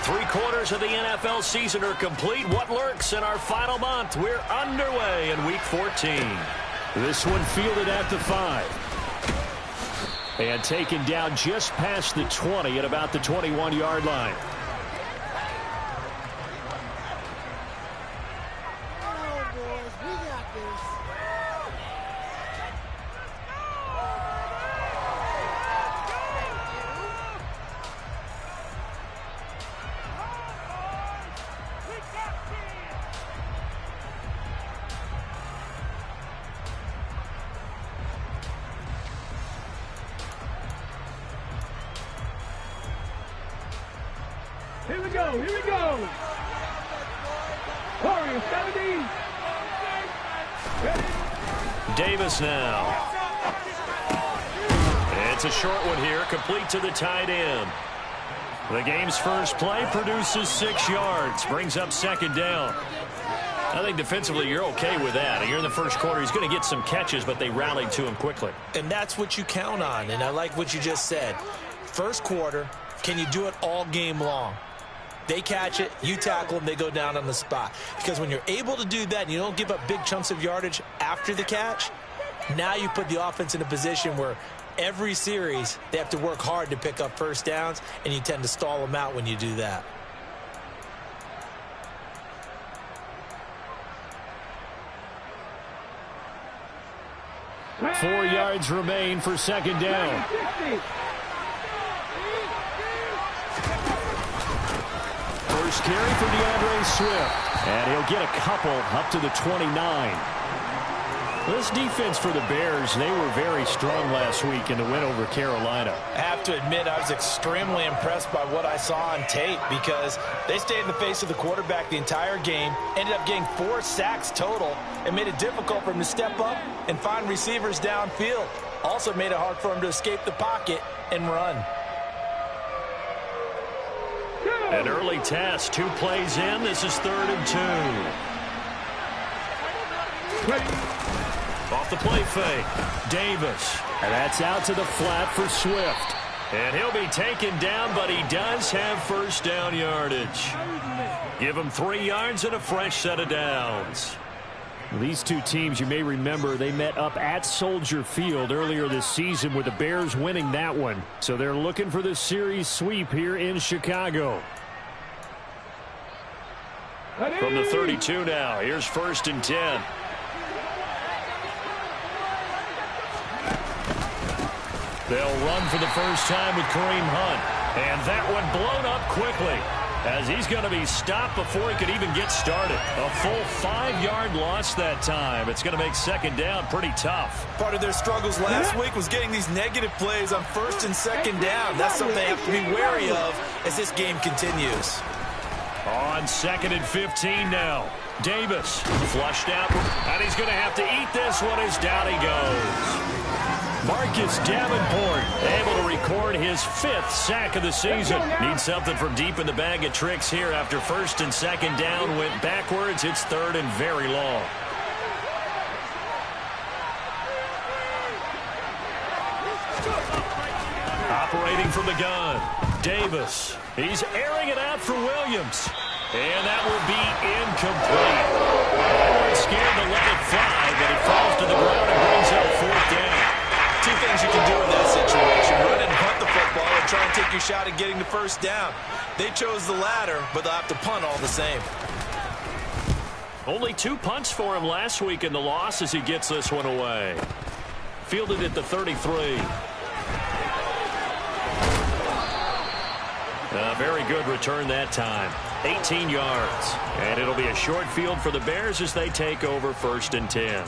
3/4 of the NFL season are complete. What lurks in our final month? We're underway in Week 14. This one fielded at the 5. And taken down just past the 20 at about the 21-yard line. Here we go, here we go. Warriors 70. Davis now. It's a short one here, complete to the tight end. The game's first play produces 6 yards, brings up second down. I think defensively you're okay with that. You're in the first quarter. He's going to get some catches, but they rallied to him quickly. And that's what you count on, and I like what you just said. First quarter, can you do it all game long? They catch it, you tackle them, they go down on the spot. Because when you're able to do that and you don't give up big chunks of yardage after the catch, now you put the offense in a position where every series they have to work hard to pick up first downs, and you tend to stall them out when you do that. Four yards remain for second down. First carry for DeAndre Swift. And he'll get a couple up to the 29. This defense for the Bears, they were very strong last week in the win over Carolina. I have to admit, I was extremely impressed by what I saw on tape because they stayed in the face of the quarterback the entire game, ended up getting 4 sacks total, and made it difficult for him to step up and find receivers downfield. Also made it hard for him to escape the pocket and run. An early test, 2 plays in. This is 3rd and 2. Off the play fake, Davis. And that's out to the flat for Swift. And he'll be taken down, but he does have first down yardage. Give him 3 yards and a fresh set of downs. These two teams, you may remember, they met up at Soldier Field earlier this season with the Bears winning that one. So they're looking for the series sweep here in Chicago. From the 32 now, here's 1st and 10. They'll run for the first time with Kareem Hunt. And that one blown up quickly, as he's going to be stopped before he could even get started. A full 5-yard loss that time. It's going to make second down pretty tough. Part of their struggles last week was getting these negative plays on 1st and 2nd down. That's something they have to be wary of as this game continues. On 2nd and 15 now. Davis flushed out, and he's going to have to eat this one as down he goes. Marcus Davenport able to record his 5th sack of the season. Needs something from deep in the bag of tricks here after 1st and 2nd down went backwards. It's 3rd and very long. Operating from the gun, Davis. He's airing it out for Williams. And that will be incomplete. Everyone's scared to let it fly, but it falls to the ground and brings up 4th down. 2 things you can do in that situation: run and punt the football, or try and take your shot at getting the first down. They chose the latter, but they'll have to punt all the same. Only 2 punts for him last week in the loss as he gets this one away. Fielded at the 33. A very good return that time. 18 yards. And it'll be a short field for the Bears as they take over 1st and 10.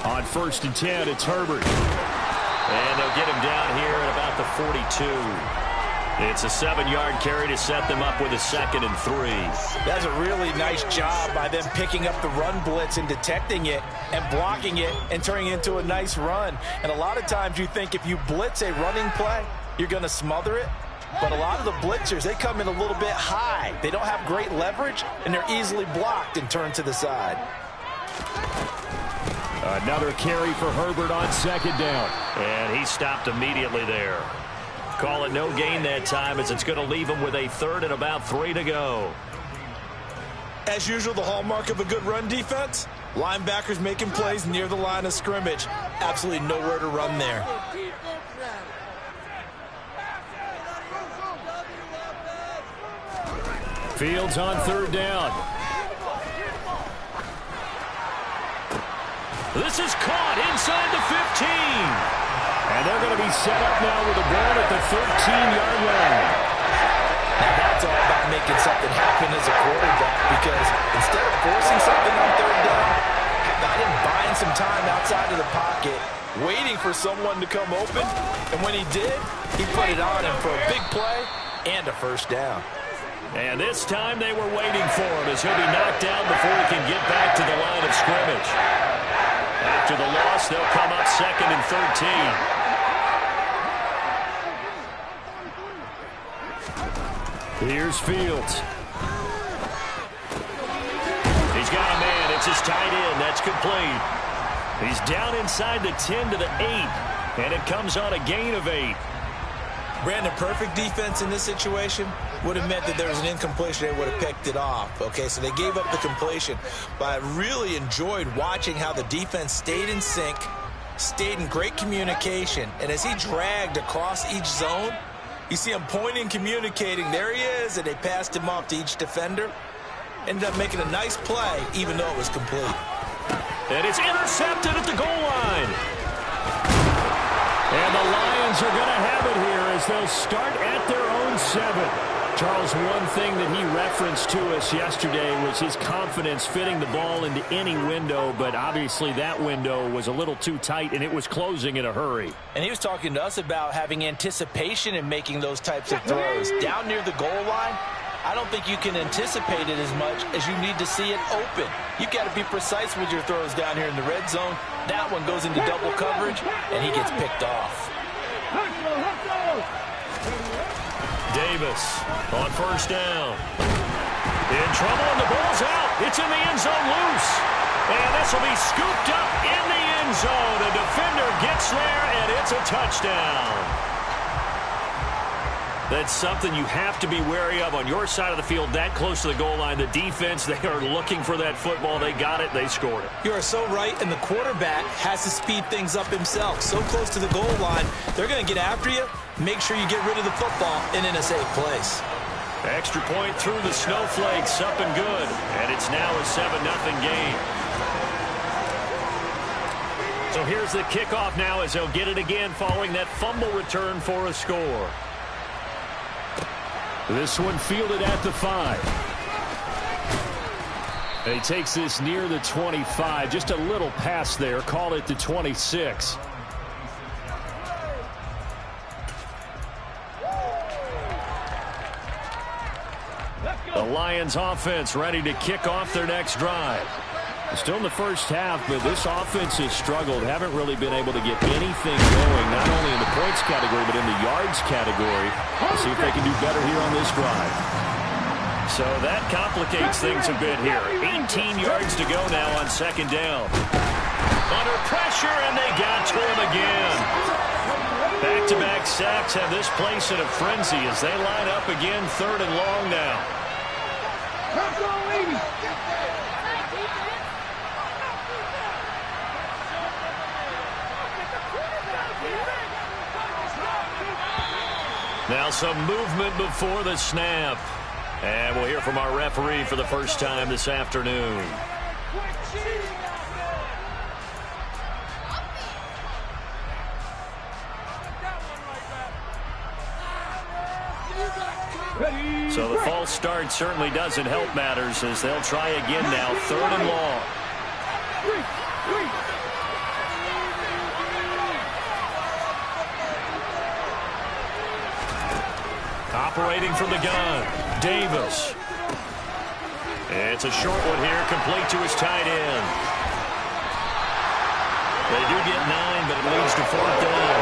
On 1st and 10, it's Herbert. And they'll get him down here at about the 42. It's a 7-yard carry to set them up with a 2nd and 3. That's a really nice job by them picking up the run blitz and detecting it and blocking it and turning it into a nice run. And a lot of times you think if you blitz a running play, you're going to smother it. But a lot of the blitzers, they come in a little bit high. They don't have great leverage, and they're easily blocked and turned to the side. Another carry for Herbert on 2nd down. And he stopped immediately there. Call it no gain that time, as it's going to leave him with a 3rd and about 3 to go. As usual, the hallmark of a good run defense, linebackers making plays near the line of scrimmage. Absolutely nowhere to run there. Fields on 3rd down. This is caught inside the 15. And they're going to be set up now with the ball at the 13-yard line. Now that's all about making something happen as a quarterback, because instead of forcing something on 3rd down, how about him buying some time outside of the pocket, waiting for someone to come open, and when he did, he put it on him for a big play and a 1st down. And this time they were waiting for him, as he'll be knocked down before he can get back to the line of scrimmage. After the loss, they'll come up 2nd and 13. Here's Fields. He's got a man. It's his tight end. That's complete. He's down inside the 10 to the 8, and it comes on a gain of 8. Brandon, perfect defense in this situation would have meant that there was an incompletion. They would have picked it off. Okay, so they gave up the completion. But I really enjoyed watching how the defense stayed in sync, stayed in great communication. And as he dragged across each zone, you see him pointing, communicating. There he is, and they passed him off to each defender. Ended up making a nice play, even though it was complete. And it's intercepted at the goal line. And the Lions are going to have it here as they'll start at their own 7. Charles, one thing that he referenced to us yesterday was his confidence fitting the ball into any window, but obviously that window was a little too tight, and it was closing in a hurry. And he was talking to us about having anticipation in making those types of throws. Down near the goal line, I don't think you can anticipate it as much as you need to see it open. You've got to be precise with your throws down here in the red zone. That one goes into double coverage, and he gets picked off. Davis on 1st down. In trouble, and the ball's out. It's in the end zone loose. And this will be scooped up in the end zone. A defender gets there, and it's a touchdown. That's something you have to be wary of on your side of the field, that close to the goal line. The defense, they are looking for that football. They got it. They scored it. You are so right, and the quarterback has to speed things up himself. So close to the goal line, they're going to get after you. Make sure you get rid of the football and in a safe place. Extra point through the snowflakes, up and good. And it's now a 7-0 game. So here's the kickoff now as they'll get it again following that fumble return for a score. This one fielded at the 5. And he takes this near the 25. Just a little pass there. Call it the 26. The Lions offense ready to kick off their next drive. Still in the first half, but this offense has struggled. Haven't really been able to get anything going, not only in the points category, but in the yards category. Let's see if they can do better here on this drive. So that complicates things a bit here. 18 yards to go now on 2nd down. Under pressure, and they got to him again. Back-to-back sacks have this place in a frenzy as they line up again 3rd and long now. Now some movement before the snap. And we'll hear from our referee for the first time this afternoon. So the false start certainly doesn't help matters as they'll try again now, 3rd and long. from the gun. Davis. It's a short one here, complete to his tight end. They do get 9, but it leads to 4th down.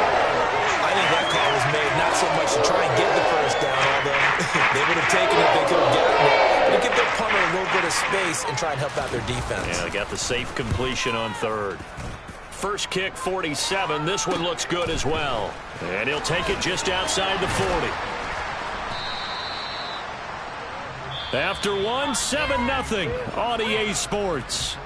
I think that call was made not so much to try and get the first down, although they would have taken it if they could have gotten it. But to give their punter a little bit of space and try and help out their defense. Yeah, they got the safe completion on 3rd. First kick, 47. This one looks good as well. And he'll take it just outside the 40. After 7-0 on EA Sports.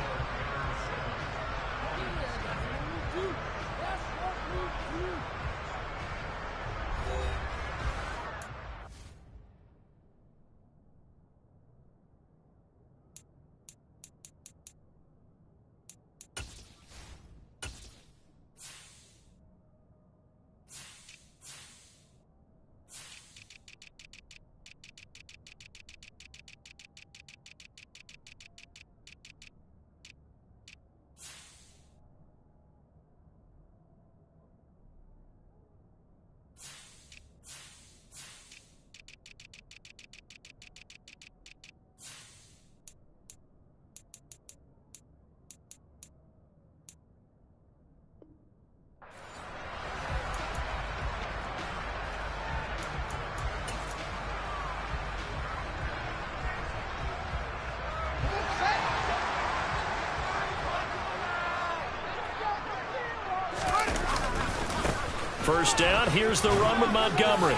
First down, here's the run with Montgomery.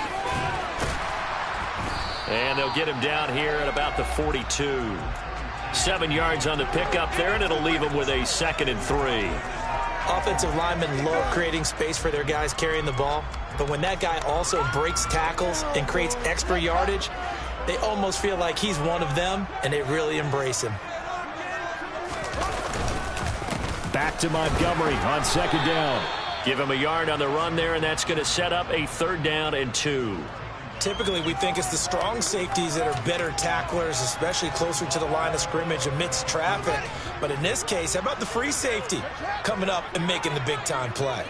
And they'll get him down here at about the 42. 7 yards on the pickup there, and it'll leave him with a 2nd and 3. Offensive linemen love creating space for their guys carrying the ball, but when that guy also breaks tackles and creates extra yardage, they almost feel like he's one of them, and they really embrace him. Back to Montgomery on 2nd down. Give him a yard on the run there, and that's going to set up a 3rd down and 2. Typically, we think it's the strong safeties that are better tacklers, especially closer to the line of scrimmage amidst traffic. But in this case, how about the free safety coming up and making the big-time play?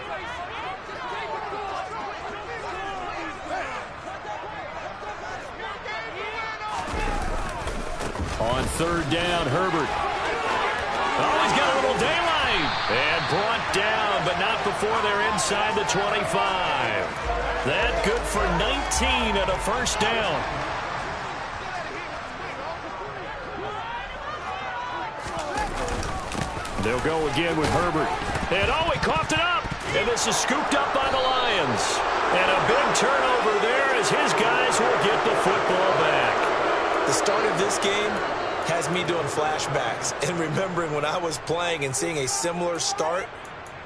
On 3rd down, Herbert. Oh, he's got a little daylight. And brought down, but not before they're inside the 25. That good for 19 at a 1st down. They'll go again with Herbert. And oh, he coughed it up. And this is scooped up by the Lions. And a big turnover there as his guys will get the football back. The start of this game has me doing flashbacks and remembering when I was playing and seeing a similar start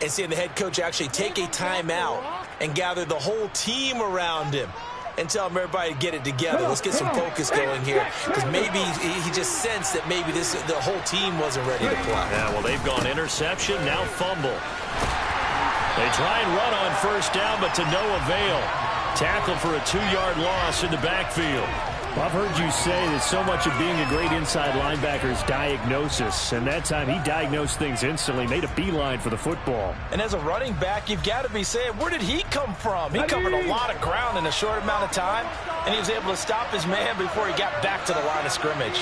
and seeing the head coach actually take a timeout and gather the whole team around him and tell everybody to get it together. Let's get some focus going here, because maybe he just sensed that maybe the whole team wasn't ready to play. Yeah, well, they've gone interception, now fumble. They try and run on 1st down, but to no avail. Tackle for a 2-yard loss in the backfield. Well, I've heard you say that so much of being a great inside linebacker is diagnosis, and that time he diagnosed things instantly, made a beeline for the football. And as a running back, you've got to be saying, where did he come from? He covered a lot of ground in a short amount of time, and he was able to stop his man before he got back to the line of scrimmage.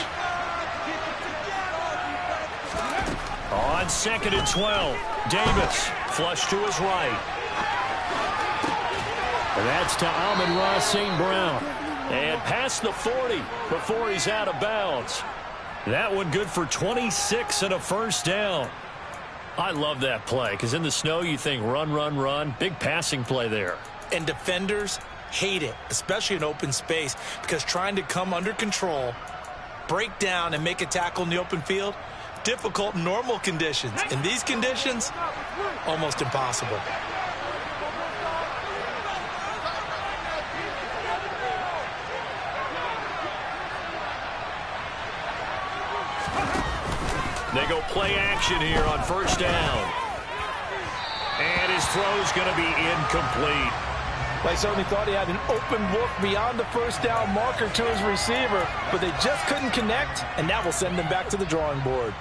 On 2nd and 12, Davis flush to his right. And that's to Amon-Ra St. Brown. And past the 40 before he's out of bounds. That one good for 26 and a 1st down. I love that play, because in the snow you think run, run, run. Big passing play there. And defenders hate it, especially in open space, because trying to come under control, break down, and make a tackle in the open field, difficult in normal conditions. In these conditions, almost impossible. They go play action here on 1st down. And his throw's going to be incomplete. They certainly thought he had an open look beyond the 1st down marker to his receiver, but they just couldn't connect, and that will send them back to the drawing board.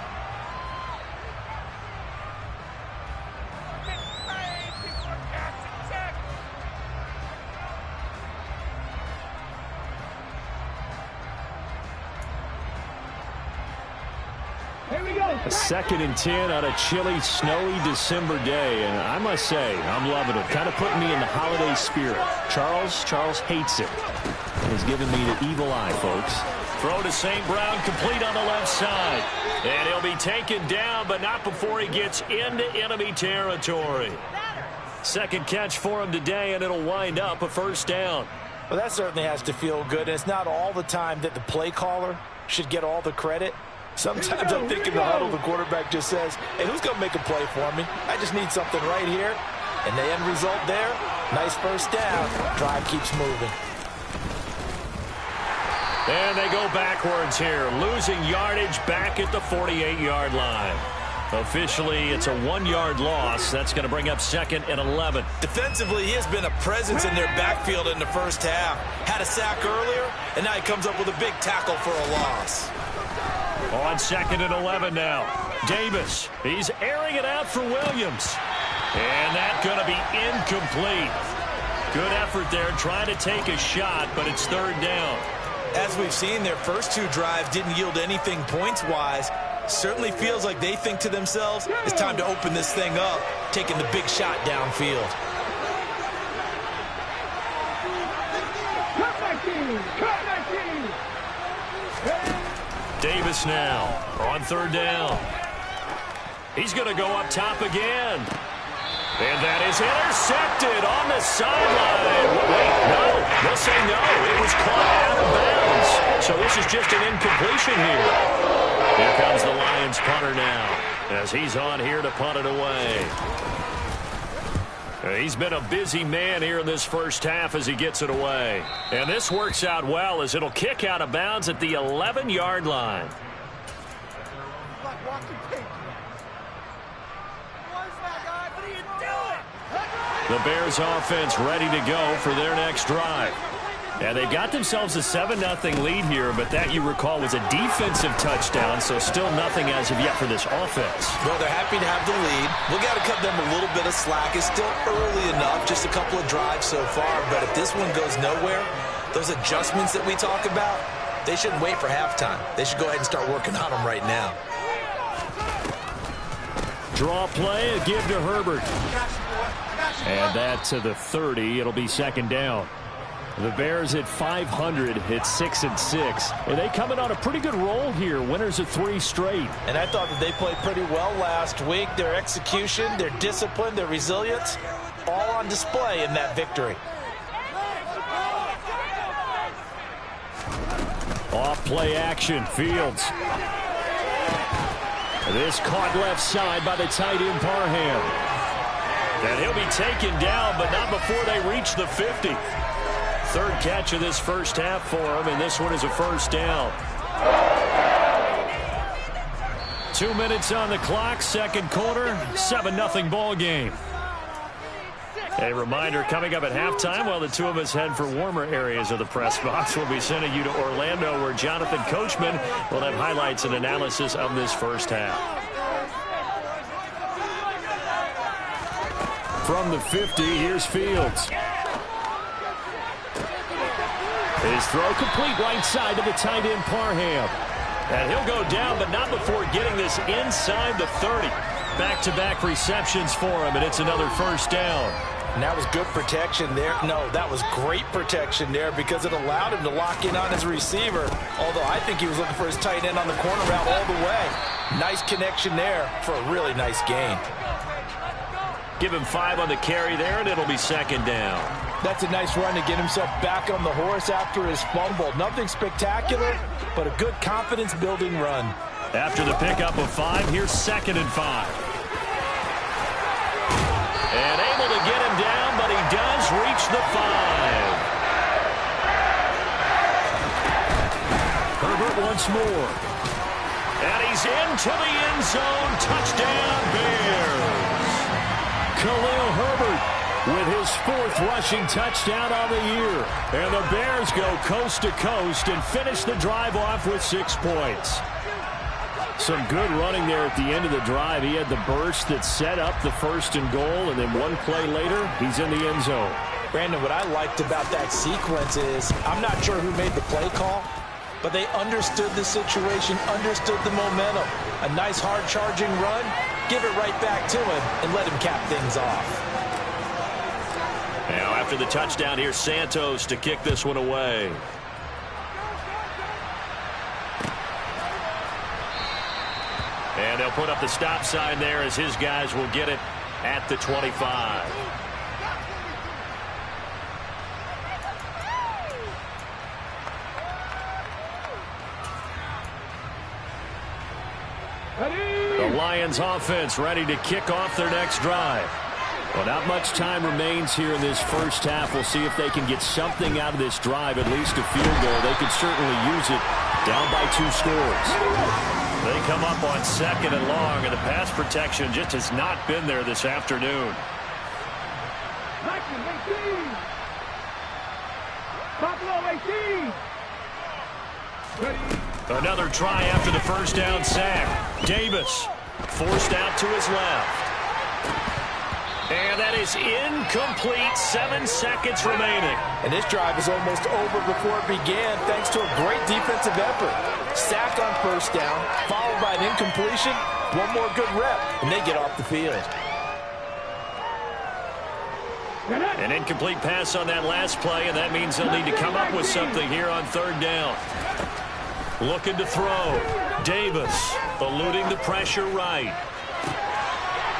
A 2nd and 10 on a chilly, snowy December day, and I must say, I'm loving it. Kind of putting me in the holiday spirit. Charles hates it. He's giving me the evil eye, folks. Throw to St. Brown, complete on the left side. And he'll be taken down, but not before he gets into enemy territory. 2nd catch for him today, and it'll wind up a 1st down. Well, that certainly has to feel good. And it's not all the time that the play caller should get all the credit. Sometimes I think in the huddle, the quarterback just says, hey, who's going to make a play for me? I just need something right here. And the end result there, nice 1st down. Drive keeps moving. And they go backwards here, losing yardage back at the 48-yard line. Officially, it's a 1-yard loss. That's going to bring up 2nd and 11. Defensively, he has been a presence in their backfield in the 1st half. Had a sack earlier, and now he comes up with a big tackle for a loss. On 2nd and 11 now. Davis, he's airing it out for Williams. And that's going to be incomplete. Good effort there, trying to take a shot, but it's 3rd down. As we've seen, their first 2 drives didn't yield anything points-wise. Certainly feels like they think to themselves, it's time to open this thing up, taking the big shot downfield. Davis now on 3rd down. He's going to go up top again. And that is intercepted on the sideline. Wait, no. They'll say no. It was caught out of bounds. So this is just an incompletion here. Here comes the Lions punter now as he's on here to punt it away. He's been a busy man here in this 1st half as he gets it away. And this works out well as it'll kick out of bounds at the 11-yard line. The Bears offense ready to go for their next drive. And they've got themselves a 7-0 lead here, but that, you recall, was a defensive touchdown, so still nothing as of yet for this offense. Well, they're happy to have the lead. We've got to cut them a little bit of slack. It's still early enough, just a couple of drives so far, but if this one goes nowhere, those adjustments that we talk about, they shouldn't wait for halftime. They should go ahead and start working on them right now. Draw play, a give to Herbert. And that to the 30. It'll be 2nd down. The Bears at 500, hit 6-6. And they coming on a pretty good roll here. Winners of 3 straight. And I thought that they played pretty well last week. Their execution, their discipline, their resilience, all on display in that victory. Off play action, Fields. This caught left side by the tight end Parham. And he'll be taken down, but not before they reach the 50. 3rd catch of this 1st half for him, and this one is a 1st down. 2 minutes on the clock, 2nd quarter, 7-0 ball game. A reminder, coming up at halftime, while the two of us head for warmer areas of the press box, we'll be sending you to Orlando, where Jonathan Coachman will have highlights and analysis of this 1st half. From the 50, here's Fields. His throw complete right side to the tight end Parham. And he'll go down, but not before getting this inside the 30. Back-to-back receptions for him, and it's another 1st down. And that was good protection there. No, that was great protection there because it allowed him to lock in on his receiver. Although I think he was looking for his tight end on the corner route all the way. Nice connection there for a really nice gain. Give him 5 on the carry there, and it'll be 2nd down. That's a nice run to get himself back on the horse after his fumble. Nothing spectacular, but a good confidence-building run. After the pickup of 5, here's 2nd and 5. And able to get him down, but he does reach the 5. Herbert once more. And he's into the end zone. Touchdown, Bears. Khalil Herbert with his 4th rushing touchdown on the year. And the Bears go coast to coast and finish the drive off with 6 points. Some good running there at the end of the drive. He had the burst that set up the 1st and goal, and then one play later, he's in the end zone. Brandon, what I liked about that sequence is, I'm not sure who made the play call, but they understood the situation, understood the momentum. A nice hard-charging run. Give it right back to him and let him cap things off. Now after the touchdown, here's Santos to kick this one away. And they'll put up the stop sign there as his guys will get it at the 25. The Lions offense ready to kick off their next drive. Well, not much time remains here in this first half. We'll see if they can get something out of this drive, at least a field goal. They could certainly use it down by 2 scores. They come up on 2nd and long, and the pass protection just has not been there this afternoon. Another try after the first down sack. Davis forced out to his left. And that is incomplete. 7 seconds remaining. And this drive is almost over before it began thanks to a great defensive effort. Sack on first down, followed by an incompletion. One more good rep, and they get off the field. An incomplete pass on that last play, and that means they'll need to come up with something here on 3rd down. Looking to throw. Davis eluding the pressure right.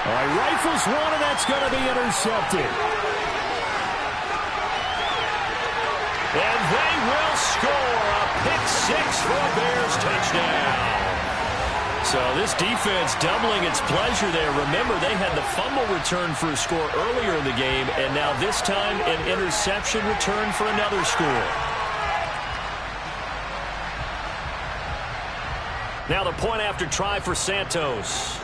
All right, rifles one, and that's going to be intercepted. And they will score a pick-6 for a Bears touchdown. So this defense doubling its pleasure there. Remember, they had the fumble return for a score earlier in the game, and now this time an interception return for another score. Now the point after try for Santos.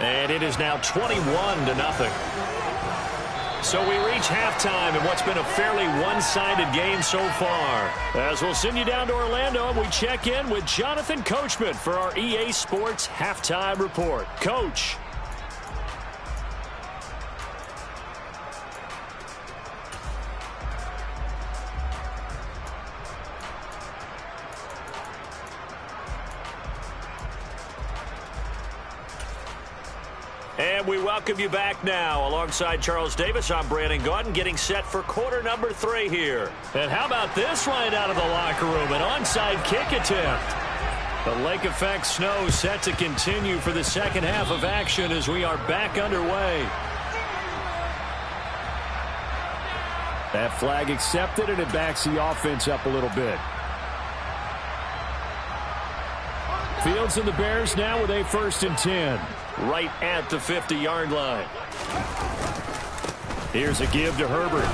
And it is now 21-0. So we reach halftime in what's been a fairly one-sided game so far. As we'll send you down to Orlando, and we check in with Jonathan Coachman for our EA Sports Halftime Report. Coach. And we welcome you back now. Alongside Charles Davis, I'm Brandon Gaudin, getting set for quarter number 3 here. And how about this right out of the locker room? An onside kick attempt. The lake effect snow set to continue for the second half of action as we are back underway. That flag accepted, and it backs the offense up a little bit. Fields and the Bears now with a 1st and 10. Right at the 50-yard line. Here's a give to Herbert.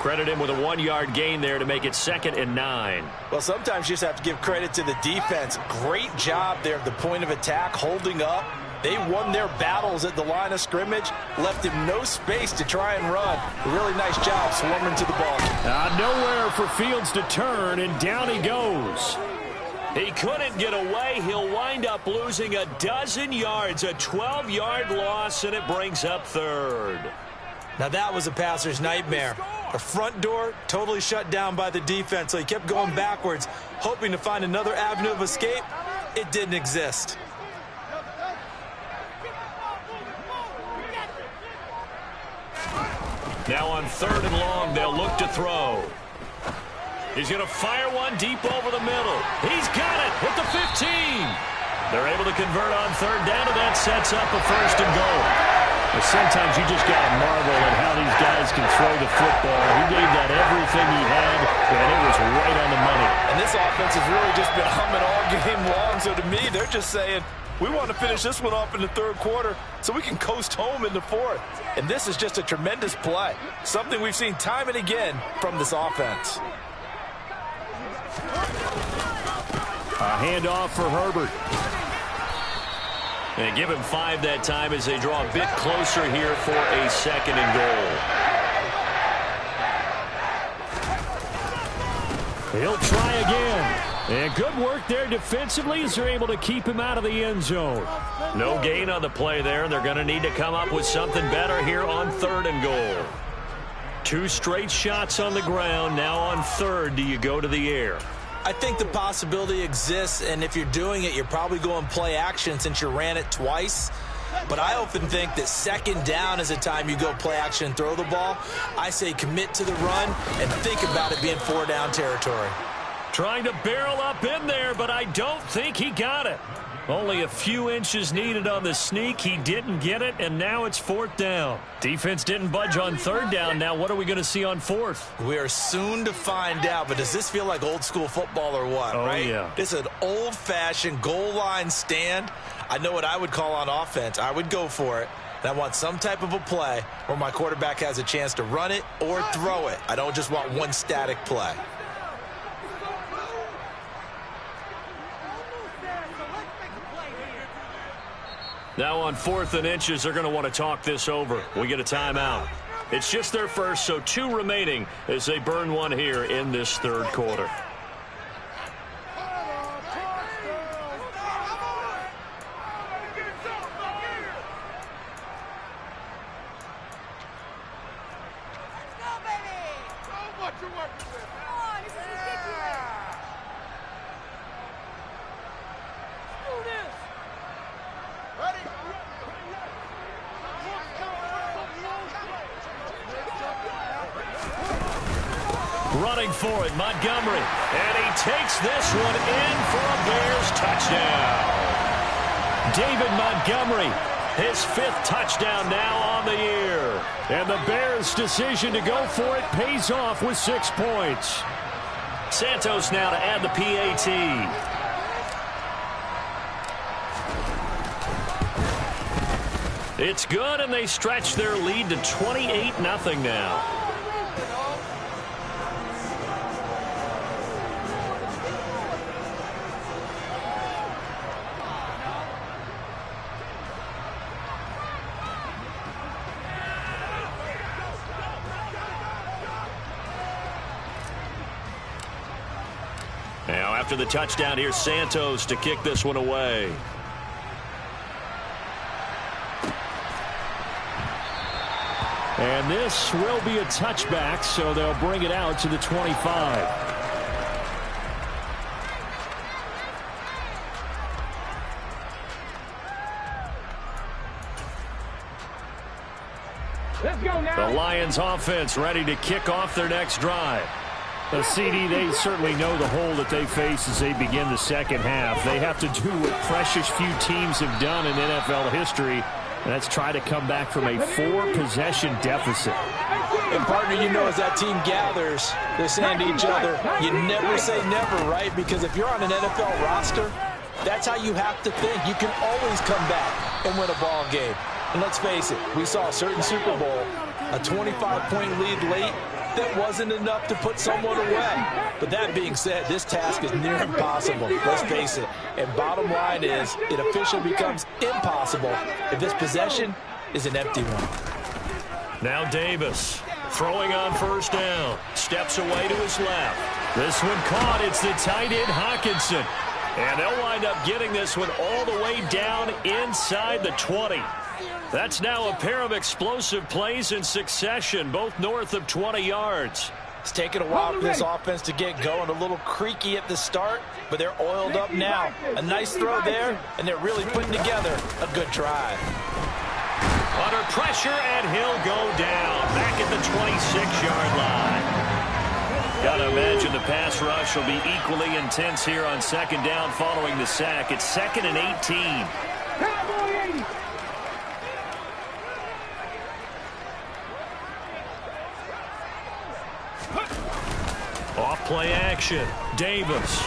Credit him with a 1-yard gain there to make it 2nd and 9. Well, sometimes you just have to give credit to the defense. Great job there at the point of attack, holding up. They won their battles at the line of scrimmage, left him no space to try and run. A really nice job swarming to the ball. Nowhere for Fields to turn, and down he goes. He couldn't get away. He'll wind up losing a dozen yards, a 12-yard loss, and it brings up 3rd. Now that was a passer's nightmare. The front door totally shut down by the defense, so he kept going backwards, hoping to find another avenue of escape. It didn't exist. Now on 3rd and long, they'll look to throw. He's going to fire one deep over the middle. He's got it at the 15. They're able to convert on 3rd down, and that sets up a 1st and goal. But sometimes you just got to marvel at how these guys can throw the football. He gave that everything he had, and it was right on the money. And this offense has really just been humming all game long. So to me, they're just saying, we want to finish this one off in the 3rd quarter so we can coast home in the 4th. And this is just a tremendous play. Something we've seen time and again from this offense. A handoff for Herbert. And give him 5 that time as they draw a bit closer here for a 2nd and goal. He'll try again. And good work there defensively as they're able to keep him out of the end zone. No gain on the play there, and they're going to need to come up with something better here on 3rd and goal. 2 straight shots on the ground. Now on third, do you go to the air? I think the possibility exists, and if you're doing it, you're probably going play action since you ran it twice. But I often think that second down is the time you go play action and throw the ball. I say commit to the run and think about it being 4-down territory. Trying to barrel up in there, but I don't think he got it. Only a few inches needed on the sneak. He didn't get it, and now it's 4th down. Defense didn't budge on 3rd down. Now what are we going to see on 4th? We are soon to find out, but does this feel like old school football or what, right? Yeah. This is an old-fashioned goal line stand. I know what I would call on offense. I would go for it. And I want some type of a play where my quarterback has a chance to run it or throw it. I don't just want one static play. Now on 4th and inches, they're going to want to talk this over. We get a timeout. It's just their first, so 2 remaining as they burn one here in this 3rd quarter. Running for it, Montgomery. And he takes this one in for a Bears touchdown. David Montgomery, his 5th touchdown now on the year. And the Bears' decision to go for it pays off with 6 points. Santos now to add the PAT. It's good, and they stretch their lead to 28-0 now. Now after the touchdown, here's Santos to kick this one away. And this will be a touchback, so they'll bring it out to the 25. Let's go now. The Lions offense ready to kick off their next drive. The CD, they certainly know the hole that they face as they begin the second half. They have to do what precious few teams have done in NFL history. That's try to come back from a 4-possession deficit. And, partner, you know, as that team gathers, they're saying to each other, you never say never, right? Because if you're on an NFL roster, that's how you have to think. You can always come back and win a ball game. And let's face it, we saw a certain Super Bowl, a 25-point lead late, that wasn't enough to put someone away. But that being said, this task is near impossible. Let's face it. And bottom line is, it officially becomes impossible if this possession is an empty one. Now Davis throwing on 1st down. Steps away to his left. This one caught. It's the tight end Hawkinson. And they'll wind up getting this one all the way down inside the 20. That's now a pair of explosive plays in succession, both north of 20 yards. It's taken a while for this offense to get going. A little creaky at the start, but they're oiled up now. A nice throw there, and they're really putting together a good drive. Under pressure, and he'll go down. Back at the 26-yard line. Got to imagine the pass rush will be equally intense here on 2nd down following the sack. It's 2nd and 18. Off play action. Davis.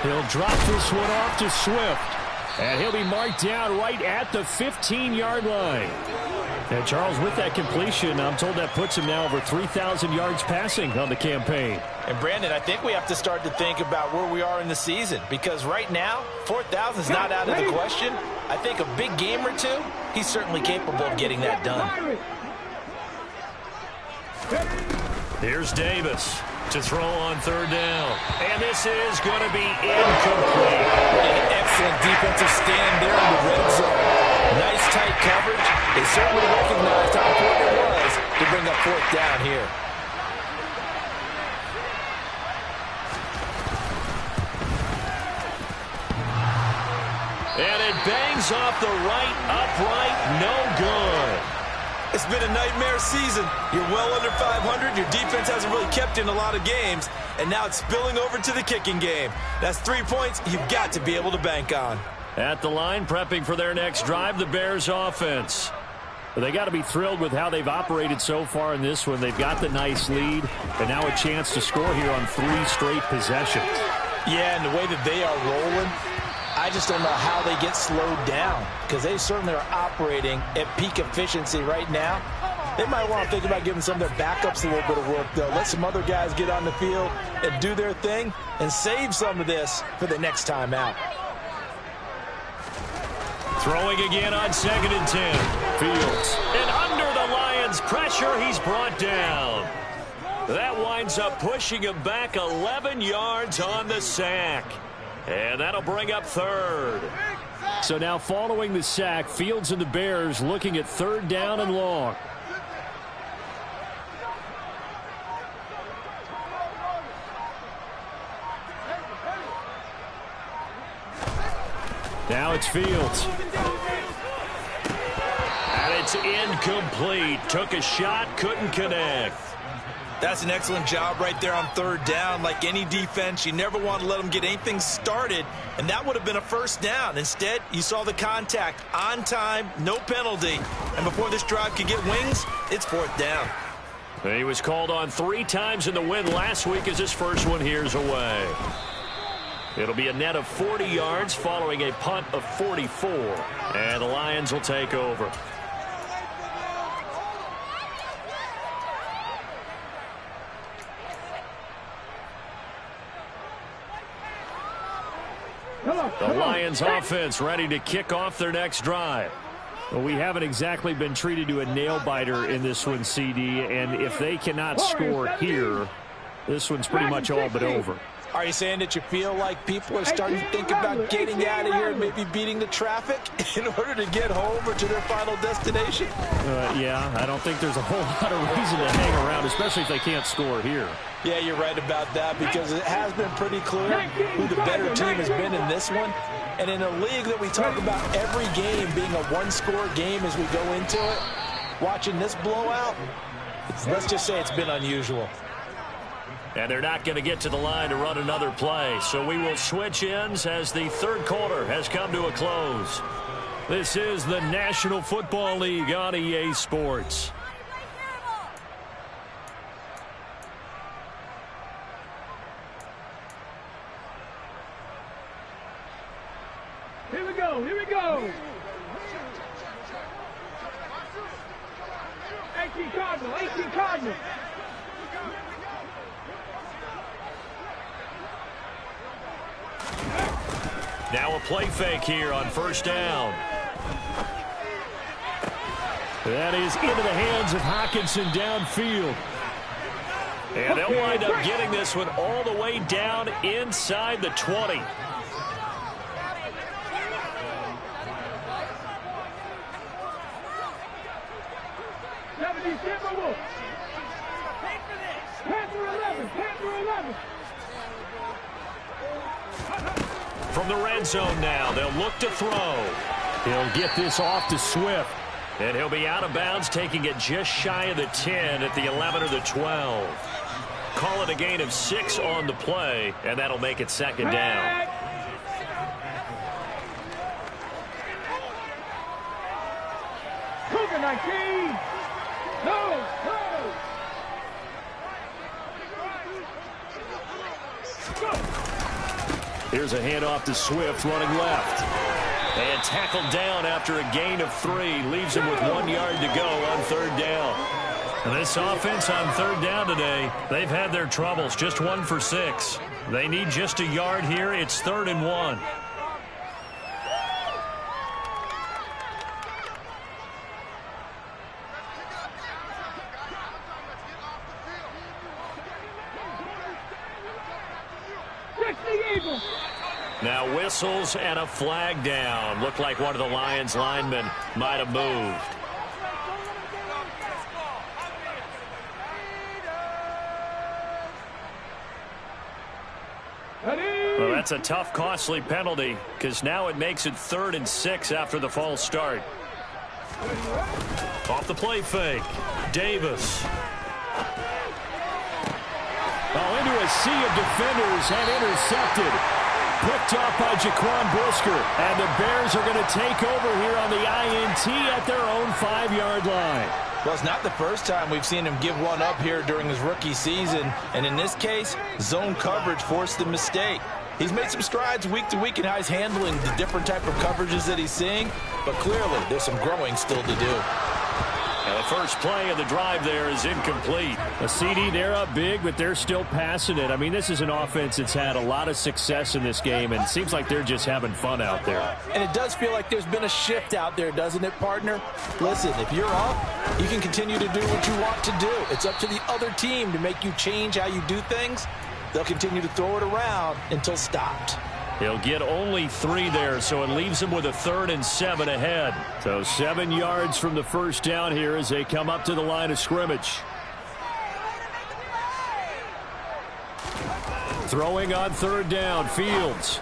He'll drop this one off to Swift. And he'll be marked down right at the 15-yard line. And Charles, with that completion, I'm told that puts him now over 3,000 yards passing on the campaign. And Brandon, I think we have to start to think about where we are in the season, because right now, 4,000 is not out of the question. I think a big game or two, he's certainly capable of getting that done. Here's Davis to throw on 3rd down. And this is going to be incomplete. An excellent defensive stand there in the red zone. Nice tight coverage. They certainly recognized how important it was to bring up fourth down here. And it bangs off the right upright. No good. It's been a nightmare season. You're well under 500. Your defense hasn't really kept in a lot of games. And now it's spilling over to the kicking game. That's 3 points you've got to be able to bank on. At the line, prepping for their next drive, the Bears offense. They got to be thrilled with how they've operated so far in this one. They've got the nice lead, and now a chance to score here on 3 straight possessions. Yeah, and the way that they are rolling, I just don't know how they get slowed down, because they certainly are operating at peak efficiency right now. They might want to think about giving some of their backups a little bit of work, though. Let some other guys get on the field and do their thing and save some of this for the next time out. Throwing again on 2nd and 10. Fields. And under the Lions' pressure, he's brought down. That winds up pushing him back 11 yards on the sack. And that'll bring up 3rd. So now following the sack, Fields and the Bears looking at 3rd down and long. Now it's Fields. And it's incomplete. Took a shot, couldn't connect. That's an excellent job right there on 3rd down. Like any defense, you never want to let them get anything started, and that would have been a 1st down. Instead, you saw the contact on time, no penalty, and before this drive could get wings, it's 4th down. He was called on 3 times in the win last week as his first one here's away. It'll be a net of 40 yards following a punt of 44, and the Lions will take over. The Lions offense ready to kick off their next drive. Well, we haven't exactly been treated to a nail-biter in this one, CD, and if they cannot score here, this one's pretty much all but over. Are you saying that you feel like people are starting to think about getting out of here and maybe beating the traffic in order to get home or to their final destination? Yeah, I don't think there's a whole lot of reason to hang around, especially if they can't score here. Yeah, you're right about that, because it has been pretty clear who the better team has been in this one. And in a league that we talk about every game being a one-score game as we go into it, watching this blowout, let's just say it's been unusual. And they're not going to get to the line to run another play. So we will switch ends as the 3rd quarter has come to a close. This is the National Football League on EA Sports. Here we go, here we go. 18 Cardinal, 18 Cardinal. Now a play fake here on 1st down. That is into the hands of Hockenson downfield. And they'll wind up getting this one all the way down inside the 20. From the red zone now, they'll look to throw. He'll get this off to Swift. And he'll be out of bounds, taking it just shy of the 10 at the 11 or the 12. Call it a gain of 6 on the play, and that'll make it 2nd down. Cougar 19. No. Here's a handoff to Swift running left. And tackled down after a gain of 3. Leaves him with 1 yard to go on 3rd down. And this offense on 3rd down today, they've had their troubles. Just 1 for 6. They need just a yard here. It's 3rd and 1. Now whistles and a flag down. Looked like one of the Lions linemen might have moved. Well, that's a tough, costly penalty because now it makes it 3rd and 6 after the false start. Off the play fake. Davis. Oh, into a sea of defenders and intercepted. Picked off by Jaquan Brisker. And the Bears are going to take over here on the INT at their own 5-yard line. Well, it's not the first time we've seen him give one up here during his rookie season. And in this case, zone coverage forced the mistake. He's made some strides week to week in how he's handling the different type of coverages that he's seeing. But clearly, there's some growing still to do. And the first play of the drive there is incomplete. A CD, they're up big, but they're still passing it. I mean, this is an offense that's had a lot of success in this game, and it seems like they're just having fun out there. And it does feel like there's been a shift out there, doesn't it, partner? Listen, if you're up, you can continue to do what you want to do. It's up to the other team to make you change how you do things. They'll continue to throw it around until stopped. He'll get only 3 there, so it leaves him with a 3rd and 7 ahead. So 7 yards from the first down here as they come up to the line of scrimmage. Throwing on 3rd down, Fields.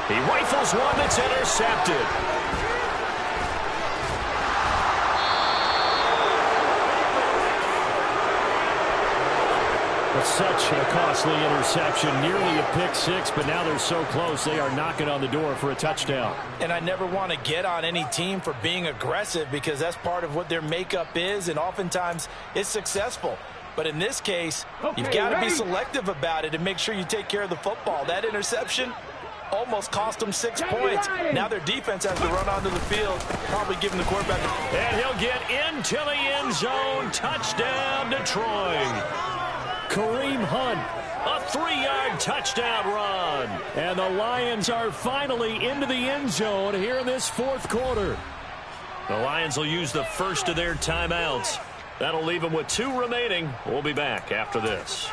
He rifles one that's intercepted. Such a costly interception, nearly a pick 6, but now they're so close they are knocking on the door for a touchdown. And I never want to get on any team for being aggressive because that's part of what their makeup is, and oftentimes it's successful. But in this case, you've got to be selective about it and make sure you take care of the football. That interception almost cost them 6 points. Now their defense has to run onto the field, probably giving the quarterback. And he'll get into the end zone. Touchdown, Detroit. Kareem Hunt, a 3-yard touchdown run. And the Lions are finally into the end zone here in this 4th quarter. The Lions will use the first of their timeouts. That'll leave them with 2 remaining. We'll be back after this.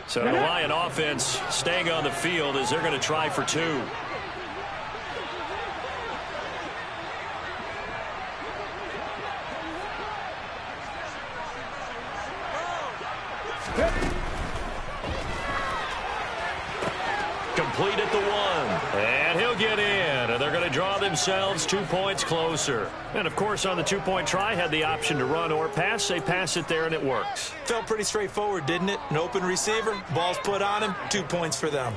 So the Lion offense staying on the field as they're going to try for 2. Complete at the 1. And he'll get in. And they're going to draw themselves 2 points closer. And, of course, on the 2-point try, had the option to run or pass. They pass it there, and it works. Felt pretty straightforward, didn't it? An open receiver, ball's put on him, 2 points for them.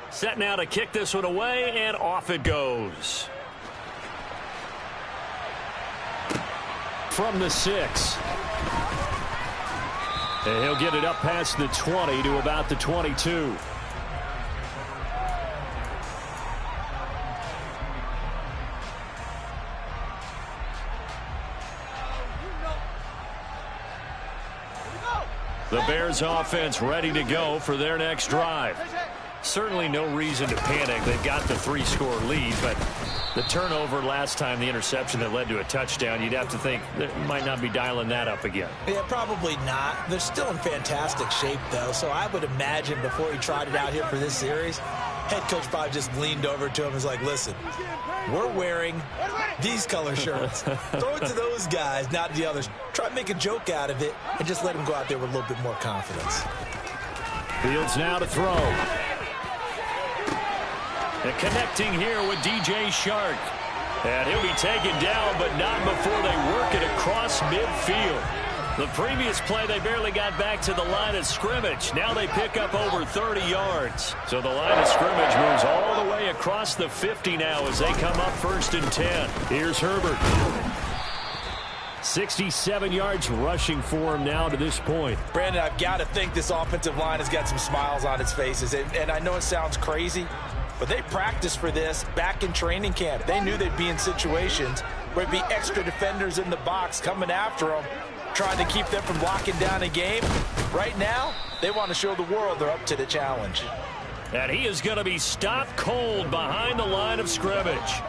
Set now to kick this one away, and off it goes. From the 6. And he'll get it up past the 20 to about the 22. The Bears offense ready to go for their next drive. Certainly no reason to panic. They've got the 3-score lead, but the turnover last time, the interception that led to a touchdown, you'd have to think they might not be dialing that up again. Yeah, probably not. They're still in fantastic shape, though, so I would imagine before he tried it out here for this series, head coach probably just leaned over to him and was like, listen, we're wearing these color shirts. Throw it to those guys, not the others. Try to make a joke out of it and just let them go out there with a little bit more confidence. Fields now to throw. And connecting here with DJ Shark. And he'll be taken down, but not before they work it across midfield. The previous play, they barely got back to the line of scrimmage. Now they pick up over 30 yards. So the line of scrimmage moves all the way across the 50 now as they come up 1st and 10. Here's Herbert. 67 yards rushing for him now to this point. Brandon, I've got to think this offensive line has got some smiles on its faces. And I know it sounds crazy, but they practiced for this back in training camp. They knew they'd be in situations where it'd be extra defenders in the box coming after them, trying to keep them from locking down a game. Right now, they want to show the world they're up to the challenge. And he is going to be stopped cold behind the line of scrimmage.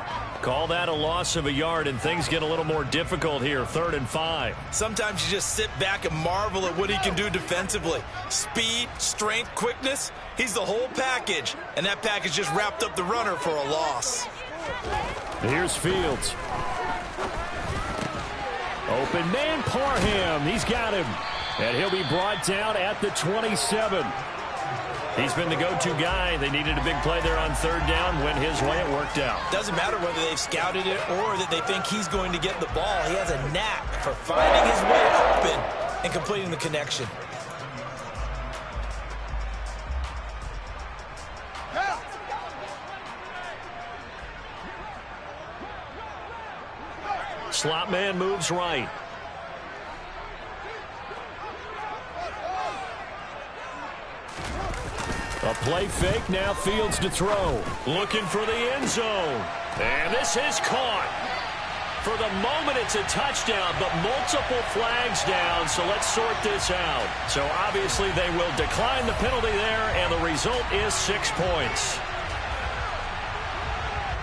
Call that a loss of a yard, and things get a little more difficult here. 3rd and 5. Sometimes you just sit back and marvel at what he can do defensively. Speed, strength, quickness. He's the whole package, and that package just wrapped up the runner for a loss. Here's Fields. Open man, Parham. He's got him. And he'll be brought down at the 27. He's been the go-to guy. They needed a big play there on 3rd down. Went his way. It worked out. Doesn't matter whether they've scouted it or that they think he's going to get the ball. He has a knack for finding his way open and completing the connection. Slot man moves right. A play fake, now Fields to throw. Looking for the end zone. And this is caught. For the moment, it's a touchdown, but multiple flags down, so let's sort this out. So obviously they will decline the penalty there, and the result is 6 points.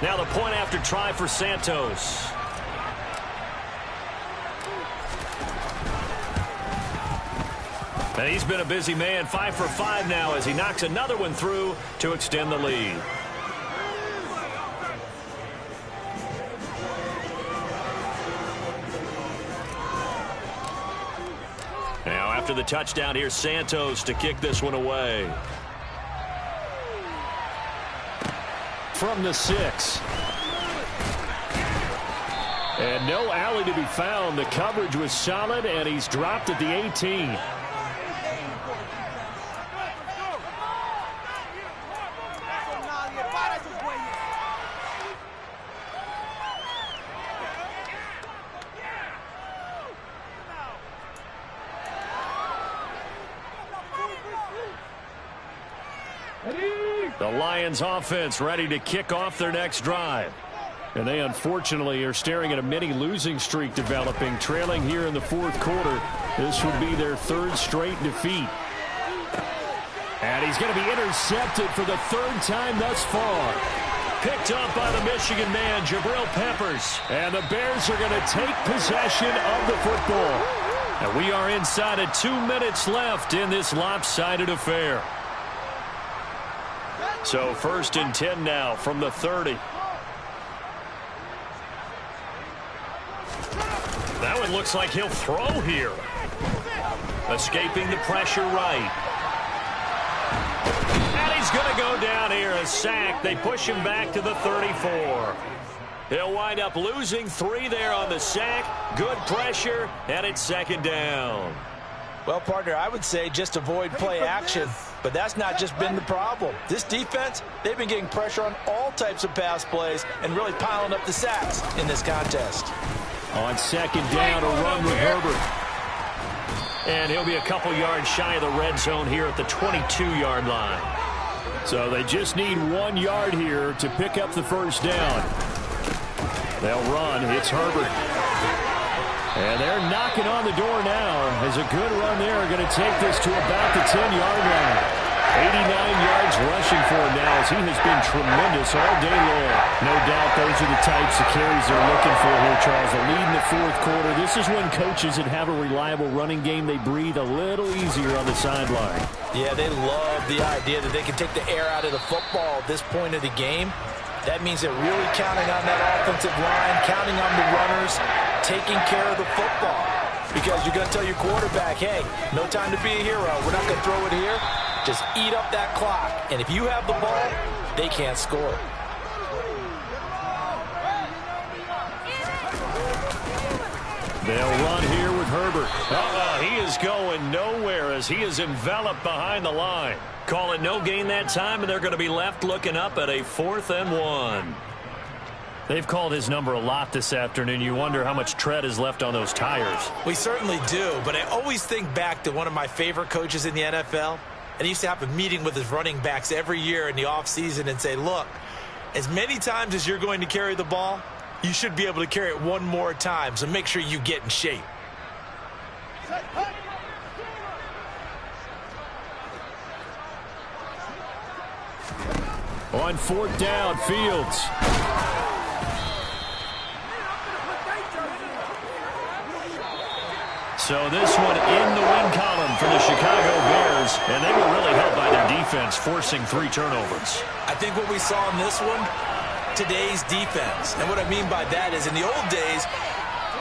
Now the point after try for Santos. And he's been a busy man, 5 for 5 now as he knocks another one through to extend the lead. Now after the touchdown, here's Santos to kick this one away. From the 6. And no alley to be found. The coverage was solid, and he's dropped at the 18. The Lions offense ready to kick off their next drive. And they unfortunately are staring at a mini losing streak developing, trailing here in the 4th quarter. This would be their 3rd straight defeat. And he's going to be intercepted for the 3rd time thus far. Picked up by the Michigan man, Jabril Peppers. And the Bears are going to take possession of the football. And we are inside of 2 minutes left in this lopsided affair. So 1st and 10 now from the 30. That one looks like he'll throw here. Escaping the pressure right. And he's going to go down here, a sack. They push him back to the 34. He'll wind up losing 3 there on the sack. Good pressure, and it's 2nd down. Well, partner, I would say just avoid play action, but that's not just been the problem. This defense, they've been getting pressure on all types of pass plays and really piling up the sacks in this contest. On 2nd down, a run with Herbert. And he'll be a couple yards shy of the red zone here at the 22-yard line. So they just need 1 yard here to pick up the 1st down. They'll run. It's Herbert. And they're knocking on the door now. As a good run there, going to take this to about the 10-yard line. 89 yards rushing for him now, as he has been tremendous all day long. No doubt those are the types of carries they're looking for here, Charles. The lead in the 4th quarter. This is when coaches that have a reliable running game, they breathe a little easier on the sideline. Yeah, they love the idea that they can take the air out of the football at this point of the game. That means they're really counting on that offensive line, counting on the runners, taking care of the football. Because you're going to tell your quarterback, hey, no time to be a hero. We're not going to throw it here. Just eat up that clock. And if you have the ball, they can't score. They'll run here with Herbert. He is going nowhere as he is enveloped behind the line. Call it no gain that time, and they're going to be left looking up at a 4th and 1. They've called his number a lot this afternoon. You wonder how much tread is left on those tires. We certainly do, but I always think back to one of my favorite coaches in the NFL. And he used to have a meeting with his running backs every year in the offseason and say, look, as many times as you're going to carry the ball, you should be able to carry it 1 more time, so make sure you get in shape. On 4th down, Fields. So this one in the win column for the Chicago Bears, and they were really helped by their defense, forcing 3 turnovers. I think what we saw in this one, today's defense. And what I mean by that is in the old days,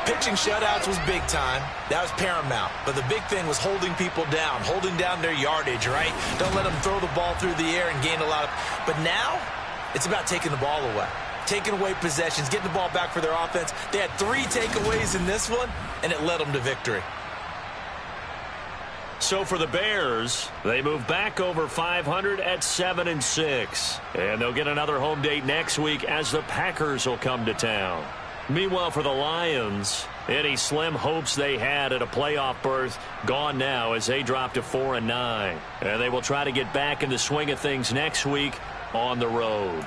pitching shutouts was big time. That was paramount. But the big thing was holding people down, holding down their yardage, right? Don't let them throw the ball through the air and gain a lot of... But now, it's about taking the ball away. Taking away possessions, getting the ball back for their offense. They had 3 takeaways in this one, and it led them to victory. So for the Bears, they move back over 500 at 7-6. And they'll get another home date next week as the Packers will come to town. Meanwhile, for the Lions, any slim hopes they had at a playoff berth gone now as they drop to 4-9. And they will try to get back in the swing of things next week on the road.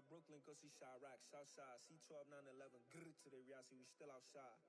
Brooklyn, go see Chirac, Southside, C12, 911, grrr, to the reality, we still outside.